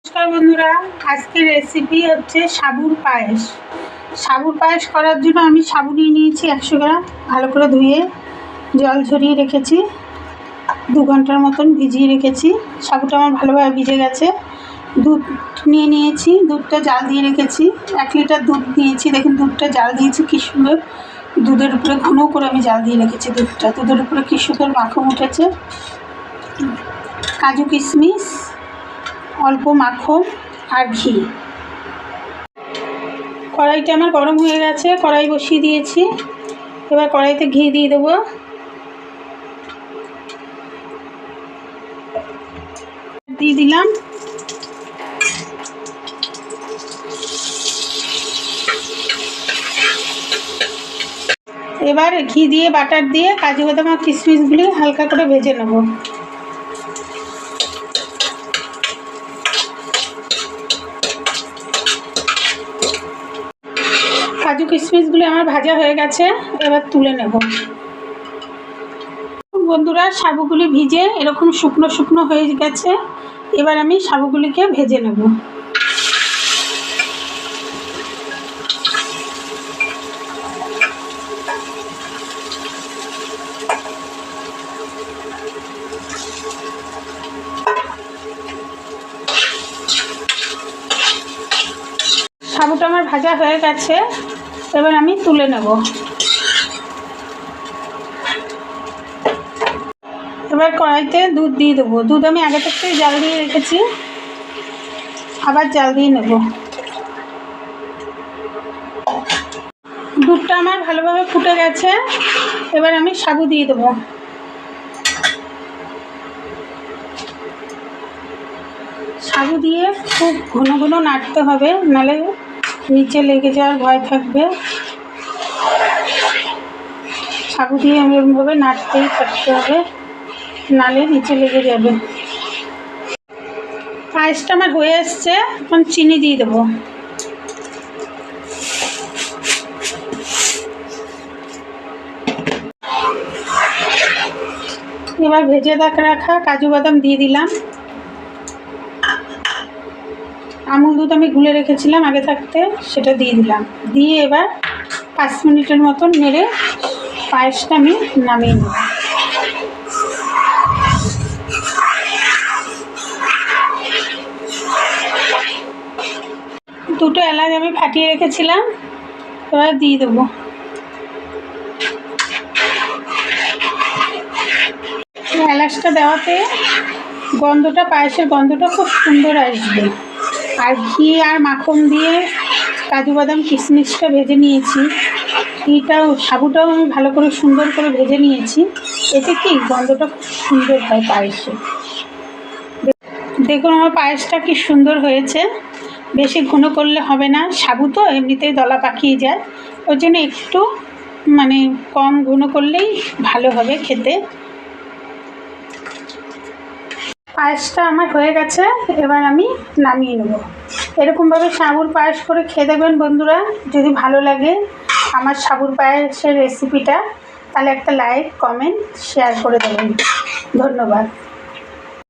নমস্কার বন্ধুরা, আজকের রেসিপি হচ্ছে সাবুর পায়েস। সাবুর পায়েস করার জন্য আমি সাবু নিয়ে নিয়েছি 100 গ্রাম। ভালো করে ধুয়ে জল ঝরিয়ে রেখেছি, 2 ঘন্টার মতন ভিজিয়ে রেখেছি। সাবুটা আমার ভালোভাবে ভিজে গেছে। দুধ নিয়ে নিয়েছি, দুধটা জাল দিয়ে রেখেছি। 1 লিটার দুধ নিয়েছি। দেখুন দুধটা জাল দিয়েছি কি সুন্দর। দুধের উপরে ঘন করে আমি জাল দিয়ে রেখেছি দুধটা। দুধের উপরে কি সুন্দর মাখন উঠেছে। কাজু কিশমিশ, অল্প মাখন আর ঘি। কড়াইটা আমার গরম হয়ে গেছে, কড়াই বসিয়ে দিয়েছি। এবার কড়াইতে ঘি দিয়ে দেবো। দিয়ে দিলাম। এবার ঘি দিয়ে বাটার দিয়ে কাজু বাদাম আর কিশমিশগুলি হালকা করে ভেজে নেব। কাজু কিশমিশগুলি আমার ভাজা হয়ে গেছে, এবার তুলে নেব। বন্ধুরা, সাবুগুলি ভিজে এরকম শুকনো শুকনো হয়ে গেছে। এবার আমি সাবুগুলিকে ভেজে নেব। সাবুটা আমার ভাজা হয়ে গেছে, এবার আমি তুলে নেব। এবার কড়াইতে দুধ দিয়ে দেবো। দুধ আমি আগে থেকে জাল দিয়ে রেখেছি, আবার জাল দিয়ে নেব। দুধটা আমার ভালোভাবে ফুটে গেছে, এবার আমি সাবু দিয়ে দেবো। সাবু দিয়ে খুব ঘন ঘন নাড়তে হবে, নাহলে নিচে লেগে যাওয়ার ভয় থাকবে। সাবু দিয়ে এরকমভাবে নাড়তেই থাকতে হবে, নাহলে নিচে লেগে যাবে। পায়েসটা আমার হয়ে এসছে, এখন চিনি দিয়ে দেবো। এবার ভেজে রাখা কাজু বাদাম দিয়ে দিলাম। আমুল দুধ আমি গুলে রেখেছিলাম আগে থাকতে, সেটা দিয়ে দিলাম। দিয়ে এবার 5 মিনিটের মতন নেড়ে পায়েসটা আমি নামিয়ে নেব। দুটো এলাচ আমি ফাটিয়ে রেখেছিলাম, এবার দিয়ে দেবো। এলাচটা দেওয়াতে গন্ধটা, পায়েসের গন্ধটা খুব সুন্দর আসবে। আর ঘি আর মাখন দিয়ে কাজু বাদাম কিশমিশটা ভেজে নিয়েছি। ঘিটাও সাবুটাও আমি ভালো করে সুন্দর করে ভেজে নিয়েছি। এতে কি গন্ধটা খুব সুন্দর হয় পায়েসে। দেখুন আমার পায়েসটা কি সুন্দর হয়েছে। বেশি ঘন করলে হবে না, সাবু তো এমনিতেই দলা পাকিয়ে যায়, ওই জন্য একটু কম ঘন করলেই ভালো হবে খেতে। পায়েসটা আমার হয়ে গেছে, এবার আমি নামিয়ে নেব। এরকমভাবে সাবুর পায়েস করে খেয়ে দেবেন বন্ধুরা। যদি ভালো লাগে আমার সাবুর পায়েসের রেসিপিটা, তাহলে একটা লাইক, কমেন্ট, শেয়ার করে দেবেন। ধন্যবাদ।